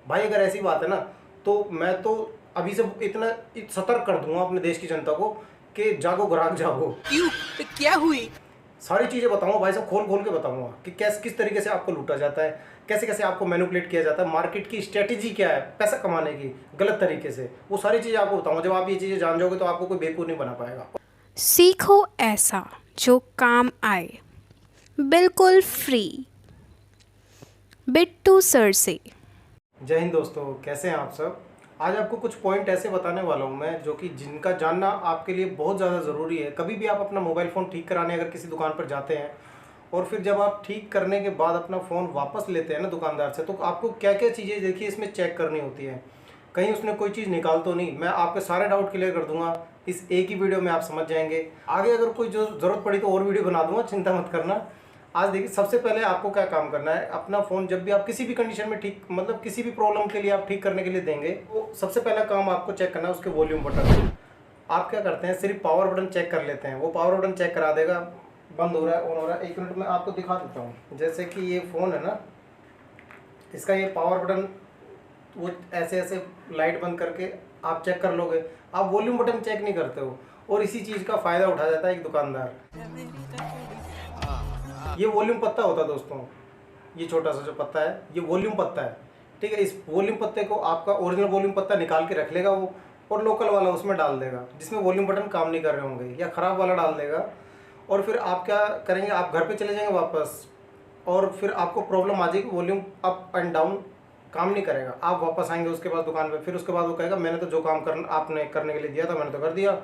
भाई अगर ऐसी बात है ना, तो मैं तो अभी से इतना सतर्क कर दूंगा अपने देश की जनता को कि जागो ग्राहक जागो। क्यों? तो क्या हुई? सारी चीज़ें बताऊंगा भाई साहब, खोल खोल के बताऊंगा कि कैसे किस तरीके से आपको लूटा जाता है, कैसे कैसे आपको मैनिपुलेट किया जाता है, मार्केट की स्ट्रेटेजी क्या है पैसा कमाने की गलत तरीके से, वो सारी चीज़ें आपको बताऊंगा। जब आप ये चीज़ें जान जाओगे तो आपको कोई बेवकूफ़ नहीं बना पाएगा। सीखो ऐसा जो काम आए, बिल्कुल फ्री। बिट्टू सर से। जय हिंद दोस्तों, कैसे हैं आप सब। आज आपको कुछ पॉइंट ऐसे बताने वाला हूं मैं जो कि जिनका जानना आपके लिए बहुत ज़्यादा ज़रूरी है। कभी भी आप अपना मोबाइल फ़ोन ठीक कराने अगर किसी दुकान पर जाते हैं और फिर जब आप ठीक करने के बाद अपना फ़ोन वापस लेते हैं ना दुकानदार से, तो आपको क्या क्या चीज़ें देखिए इसमें चेक करनी होती है। कहीं उसने कोई चीज़ निकाल तो नहीं। मैं आपके सारे डाउट क्लियर कर दूंगा इस एक ही वीडियो में, आप समझ जाएंगे। आगे अगर कोई जो ज़रूरत पड़ी तो और वीडियो बना दूंगा, चिंता मत करना। आज देखिए, सबसे पहले आपको क्या काम करना है, अपना फ़ोन जब भी आप किसी भी कंडीशन में ठीक, मतलब किसी भी प्रॉब्लम के लिए आप ठीक करने के लिए देंगे, तो सबसे पहला काम आपको चेक करना है उसके वॉल्यूम बटन। आप क्या करते हैं, सिर्फ पावर बटन चेक कर लेते हैं, वो पावर बटन चेक करा देगा बंद हो रहा है ऑन हो रहा है। एक मिनट में आपको दिखा देता हूँ। जैसे कि ये फ़ोन है ना, इसका ये पावर बटन वो ऐसे ऐसे लाइट बंद करके आप चेक कर लोगे। आप वॉल्यूम बटन चेक नहीं करते हो, और इसी चीज़ का फ़ायदा उठा जाता है एक दुकानदार। ये वॉल्यूम पत्ता होता है दोस्तों, ये छोटा सा जो पत्ता है ये वॉल्यूम पत्ता है। ठीक है, इस वॉल्यूम पत्ते को आपका ओरिजिनल वॉल्यूम पत्ता निकाल के रख लेगा वो, और लोकल वाला उसमें डाल देगा जिसमें वॉल्यूम बटन काम नहीं कर रहे होंगे, या ख़राब वाला डाल देगा। और फिर आप क्या करेंगे, आप घर पे चले जाएंगे वापस, और फिर आपको प्रॉब्लम आ जाएगी, volume up and down calm नहीं करेगा। आप वापस आएंगे उसके बाद दुकान पे, फिर उसके बाद वो कहेगा मैंने तो जो काम करना आपने करने के लिए दिया था मैंने तो कर दिया,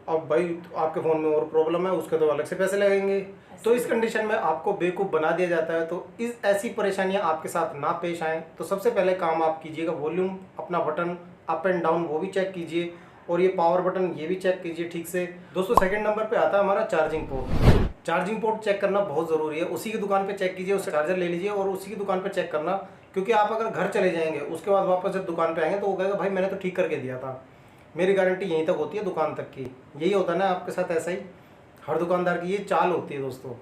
अब भाई तो आपके फ़ोन में और प्रॉब्लम है, उसके तो अलग से पैसे लगेंगे। तो इस कंडीशन में आपको बेवकूफ़ बना दिया जाता है। तो इस ऐसी परेशानियां आपके साथ ना पेश आएँ, तो सबसे पहले काम आप कीजिएगा, वॉल्यूम अपना बटन अप एंड डाउन वो भी चेक कीजिए, और ये पावर बटन ये भी चेक कीजिए ठीक से। दोस्तों, सेकंड नंबर पे आता है हमारा charging port. Charging port check करना बहुत ज़रूरी है। उसी की दुकान पे चेक कीजिए, उससे चार्जर ले लीजिए और उसी की दुकान पे चेक करना, क्योंकि आप अगर घर चले जाएंगे उसके बाद वापस जब दुकान पे आएंगे तो वो कहेगा भाई मैंने तो ठीक करके दिया था, मेरी गारंटी यहीं तक होती है दुकान तक की। यही होता है ना आपके साथ, ऐसा ही हर दुकानदार की ये चाल होती है दोस्तों।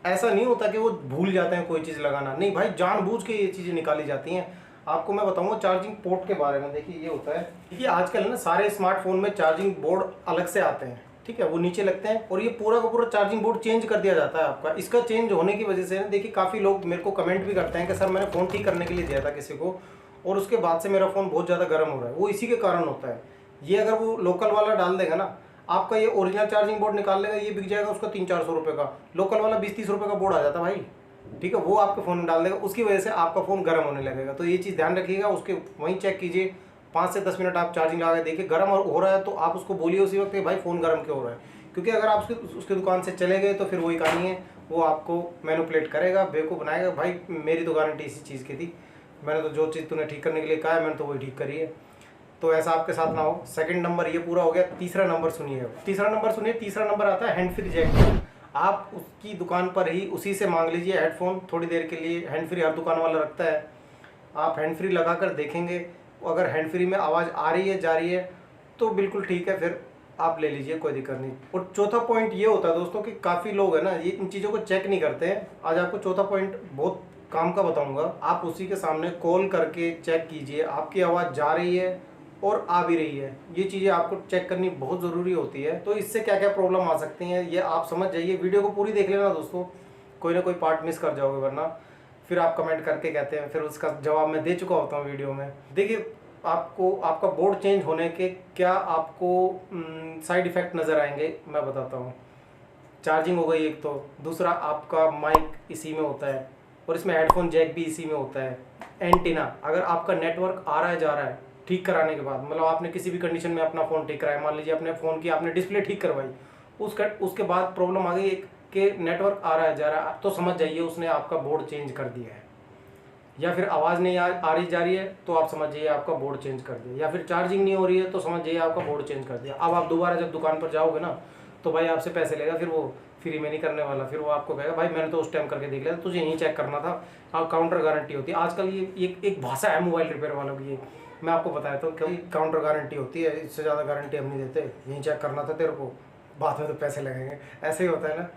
ऐसा नहीं होता कि वो भूल जाते हैं कोई चीज़ लगाना, नहीं भाई, जानबूझ के ये चीज़ें निकाली जाती हैं। आपको मैं बताऊंगा चार्जिंग पोर्ट के बारे में। देखिए ये होता है, देखिए आजकल ना सारे स्मार्टफोन में चार्जिंग बोर्ड अलग से आते हैं, ठीक है, वो नीचे लगते हैं, और ये पूरा का पूरा चार्जिंग बोर्ड चेंज कर दिया जाता है आपका। इसका चेंज होने की वजह से ना, देखिए काफ़ी लोग मेरे को कमेंट भी करते हैं कि सर मैंने फ़ोन ठीक करने के लिए दिया था किसी को, और उसके बाद से मेरा फ़ोन बहुत ज़्यादा गर्म हो रहा है। वो इसी के कारण होता है। ये अगर वो लोकल वाला डाल देगा ना, आपका ये ओरिजिनल चार्जिंग बोर्ड निकाल लेगा, ये बिक जाएगा उसका 300-400 रुपये का। लोकल वाला 20-30 रुपये का बोर्ड आ जाता है भाई, ठीक है, वो आपके फ़ोन में डाल देगा, उसकी वजह से आपका फ़ोन गर्म होने लगेगा। तो ये चीज़ ध्यान रखिएगा, उसके वहीं चेक कीजिए। 5 से 10 मिनट आप चार्जिंग लगा के देखिए, गर्म हो रहा है तो आप उसको बोलिए उसी वक्त कि भाई फ़ोन गर्म क्यों हो रहा है। क्योंकि अगर आप उसके दुकान से चले गए तो फिर वही कहानी है, वो आपको मैनिपुलेट करेगा, बेवकूफ़ बनाएगा। भाई मेरी तो गारंटी इसी चीज़ की थी, मैंने तो जो चीज़ तूने ठीक करने के लिए कहा है मैंने तो वही ठीक करी है। तो ऐसा आपके साथ ना हो। सेकंड नंबर ये पूरा हो गया। तीसरा नंबर सुनिए, तीसरा नंबर सुनिए। तीसरा नंबर आता है हैंड फ्री जैक। आप उसकी दुकान पर ही उसी से मांग लीजिए हेडफोन थोड़ी देर के लिए। हैंड फ्री हर दुकान वाला रखता है। आप हैंड फ्री लगा कर देखेंगे, अगर हैंड फ्री में आवाज़ आ रही है जा रही है तो बिल्कुल ठीक है, फिर आप ले लीजिए, कोई दिक्कत नहीं। और चौथा पॉइंट ये होता है दोस्तों कि काफ़ी लोग है ना ये इन चीज़ों को चेक नहीं करते हैं। आज आपको चौथा पॉइंट बहुत काम का बताऊंगा। आप उसी के सामने कॉल करके चेक कीजिए आपकी आवाज़ जा रही है और आ भी रही है। ये चीज़ें आपको चेक करनी बहुत ज़रूरी होती है। तो इससे क्या क्या प्रॉब्लम आ सकती हैं ये आप समझ जाइए। वीडियो को पूरी देख लेना दोस्तों, कोई ना कोई पार्ट मिस कर जाओगे, वरना फिर आप कमेंट करके कहते हैं, फिर उसका जवाब मैं दे चुका होता हूँ वीडियो में। देखिए, आपको आपका बोर्ड चेंज होने के क्या आपको साइड इफ़ेक्ट नज़र आएंगे, मैं बताता हूँ। चार्जिंग हो गई एक तो, दूसरा आपका माइक इसी में होता है, और इसमें हेडफोन जैक भी इसी में होता है। एंटीना, अगर आपका नेटवर्क आ रहा है जा रहा है ठीक कराने के बाद, मतलब आपने किसी भी कंडीशन में अपना फ़ोन ठीक कराया, मान लीजिए अपने फ़ोन की आपने डिस्प्ले ठीक करवाई, उसके बाद प्रॉब्लम आ गई कि नेटवर्क आ रहा है जा रहा है, तो समझ जाइए उसने आपका बोर्ड चेंज कर दिया है। या फिर आवाज़ नहीं आ रही जा रही है तो आप समझ जाइए आपका बोर्ड चेंज कर दिया, या फिर चार्जिंग नहीं हो रही है तो समझ जाइए आपका बोर्ड चेंज कर दिया। अब आप दोबारा जब दुकान पर जाओगे ना तो भाई आपसे पैसे लेगा, फिर वो फ्री में नहीं करने वाला। फिर वो आपको कहेगा भाई मैंने तो उस टाइम करके देख लिया, तुझे यहीं चेक करना था। आप काउंटर गारंटी होती है आजकल, ये एक भाषा है मोबाइल रिपेयर वालों की। ये मैं आपको बताया तो क्योंकि काउंटर गारंटी होती है, इससे ज़्यादा गारंटी हम नहीं देते, यहीं चेक करना था तेरे को, बाद में तो पैसे लगेंगे, ऐसे ही होता है ना।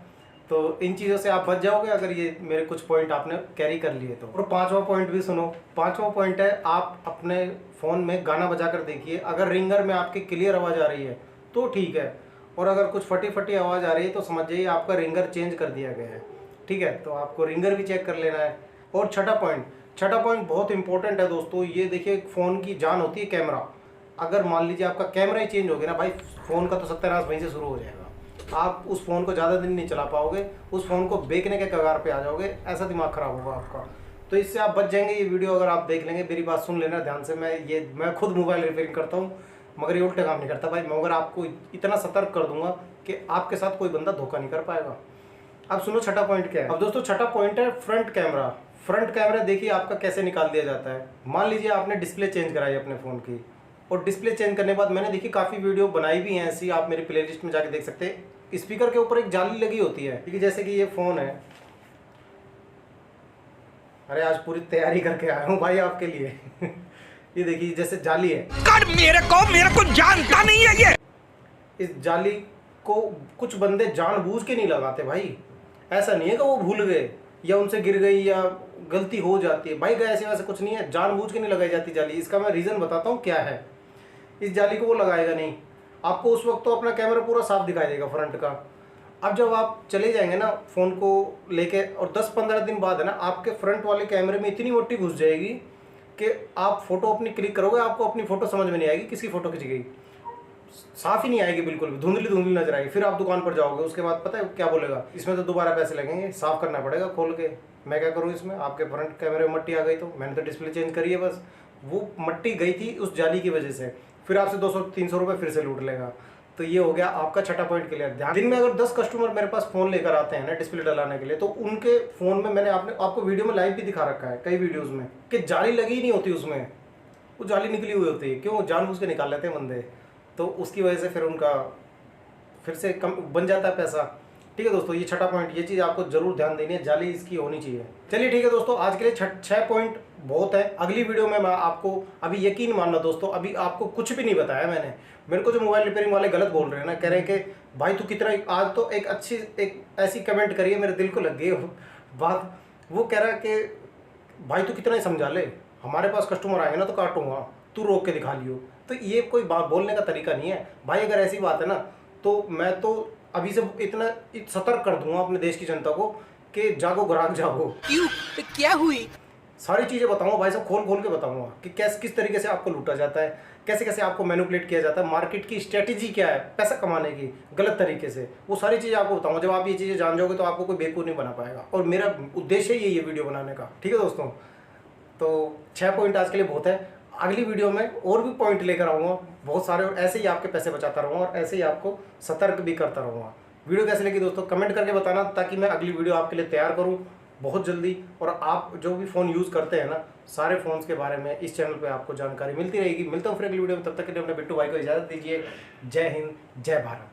तो इन चीज़ों से आप बच जाओगे अगर ये मेरे कुछ पॉइंट आपने कैरी कर लिए तो। और पांचवा पॉइंट भी सुनो। पांचवा पॉइंट है, आप अपने फ़ोन में गाना बजा कर देखिए। अगर रिंगर में आपकी क्लियर आवाज़ आ रही है तो ठीक है, और अगर कुछ फटी फटी आवाज़ आ रही है तो समझ जाइए आपका रिंगर चेंज कर दिया गया है। ठीक है, तो आपको रिंगर भी चेक कर लेना है। और छठा पॉइंट बहुत इंपॉर्टेंट है दोस्तों। ये देखिए, फ़ोन की जान होती है कैमरा। अगर मान लीजिए आपका कैमरा ही चेंज हो गया ना भाई, फ़ोन का तो सत्यानाश वहीं से शुरू हो जाएगा। आप उस फ़ोन को ज़्यादा दिन नहीं चला पाओगे, उस फ़ोन को बेचने के कगार पे आ जाओगे, ऐसा दिमाग ख़राब होगा आपका। तो इससे आप बच जाएंगे। ये वीडियो अगर आप देख लेंगे, मेरी बात सुन लेना ध्यान से। मैं खुद मोबाइल रिपेयरिंग करता हूँ, मगर ये उल्टे काम नहीं करता भाई। मगर आपको इतना सतर्क कर दूंगा कि आपके साथ कोई बंदा धोखा नहीं कर पाएगा। अब सुनो छठा पॉइंट क्या है। अब दोस्तों छठा पॉइंट है फ्रंट कैमरा। फ्रंट कैमरा देखिए आपका कैसे निकाल दिया जाता है। मान लीजिए आपने डिस्प्ले चेंज कराई अपने फ़ोन की, और डिस्प्ले चेंज करने के बाद मैंने देखी काफ़ी वीडियो बनाई भी हैं ऐसी, आप मेरी प्लेलिस्ट में जाके देख सकते हैं। स्पीकर के ऊपर एक जाली लगी होती है, ठीक है, जैसे कि ये फ़ोन है। अरे आज पूरी तैयारी करके आया हूँ भाई आपके लिए। ये देखिए जैसे जाली है, मेरे को जानता नहीं है ये। इस जाली को कुछ बंदे जानबूझ के नहीं लगाते भाई। ऐसा नहीं है कि वो भूल गए या उनसे गिर गई या गलती हो जाती है भाई, ऐसे वैसे कुछ नहीं है, जानबूझ के नहीं लगाई जाती जाली। इसका मैं रीज़न बताता हूँ क्या है। इस जाली को वो लगाएगा नहीं, आपको उस वक्त तो अपना कैमरा पूरा साफ दिखाई देगा फ्रंट का। अब जब आप चले जाएंगे ना फ़ोन को लेके, और 10-15 दिन बाद है ना, आपके फ्रंट वाले कैमरे में इतनी मिट्टी घुस जाएगी कि आप फ़ोटो अपनी क्लिक करोगे, आपको अपनी फ़ोटो समझ में नहीं आएगी किसकी फ़ोटो खिंच गई। साफ ही नहीं आएगी, बिल्कुल भी धुंधली धुंधली नजर आएगी। फिर आप दुकान पर जाओगे, उसके बाद पता है क्या बोलेगा, इसमें तो दोबारा पैसे लगेंगे, साफ करना पड़ेगा खोल के। मैं क्या करूँ इसमें, आपके फ्रंट कैमरे में मट्टी आ गई तो मैंने तो डिस्प्ले चेंज करी है, बस वो मट्टी गई थी उस जाली की वजह से। फिर आपसे 200-300 रुपये फिर से लूट लेगा। तो ये हो गया आपका छठा पॉइंट क्लियर। ध्यान, दिन में अगर 10 कस्टमर मेरे पास फ़ोन लेकर आते हैं ना डिस्प्ले डलाने के लिए, तो उनके फ़ोन में मैंने आपको वीडियो में लाइव भी दिखा रखा है कई वीडियोज़ में, कि जाली लगी ही नहीं होती उसमें, वो जाली निकली हुई होती है। क्यों? जानबूझ के निकाल लेते हैं बंदे, तो उसकी वजह से फिर उनका फिर से कम बन जाता है पैसा। ठीक है दोस्तों, ये छठा पॉइंट, ये चीज़ आपको जरूर ध्यान देनी है, जाली इसकी होनी चाहिए। चलिए ठीक है दोस्तों, आज के लिए 6 पॉइंट बहुत है। अगली वीडियो में मैं आपको, अभी यकीन मानना दोस्तों, अभी आपको कुछ भी नहीं बताया मैंने। मेरे को जो मोबाइल रिपेयरिंग वाले गलत बोल रहे हैं ना, कह रहे हैं कि भाई तू कितना, आज तो एक ऐसी कमेंट करिए मेरे दिल को लग गई बात। वो कह रहा है कि भाई तू कितना ही समझा ले, हमारे पास कस्टमर आएंगे ना तो काटूंगा, तू रोक के दिखा लियो। तो ये कोई बात बोलने का तरीका नहीं है भाई। अगर ऐसी बात है ना, तो मैं तो अभी से इतना सतर्क कर दूंगा अपने देश की जनता को कि जागो ग्राहक जागो। क्यों? क्या हुई? सारी चीज़ें बताऊंगा भाई साहब, खोल खोल के बताऊंगा कि किस तरीके से आपको लूटा जाता है, कैसे कैसे आपको मैनिपुलेट किया जाता है, मार्केट की स्ट्रेटेजी क्या है पैसा कमाने की गलत तरीके से, वो सारी चीज़ें आपको बताऊंगा। जब आप ये चीज़ें जान जाओगे तो आपको कोई बेवकूफ़ नहीं बना पाएगा, और मेरा उद्देश्य ही ये वीडियो बनाने का। ठीक है दोस्तों, तो 6 पॉइंट आज के लिए बहुत है। अगली वीडियो में और भी पॉइंट लेकर आऊँगा बहुत सारे, और ऐसे ही आपके पैसे बचाता रहूँगा और ऐसे ही आपको सतर्क भी करता रहूँगा। वीडियो कैसे लगी दोस्तों कमेंट करके बताना, ताकि मैं अगली वीडियो आपके लिए तैयार करूँ बहुत जल्दी। और आप जो भी फ़ोन यूज़ करते हैं ना, सारे फ़ोन्स के बारे में इस चैनल पे आपको जानकारी मिलती रहेगी। मिलता हूँ फिर अगली वीडियो में, तब तक के लिए अपने बिट्टू भाई को इजाज़त दीजिए। जय हिंद, जय भारत।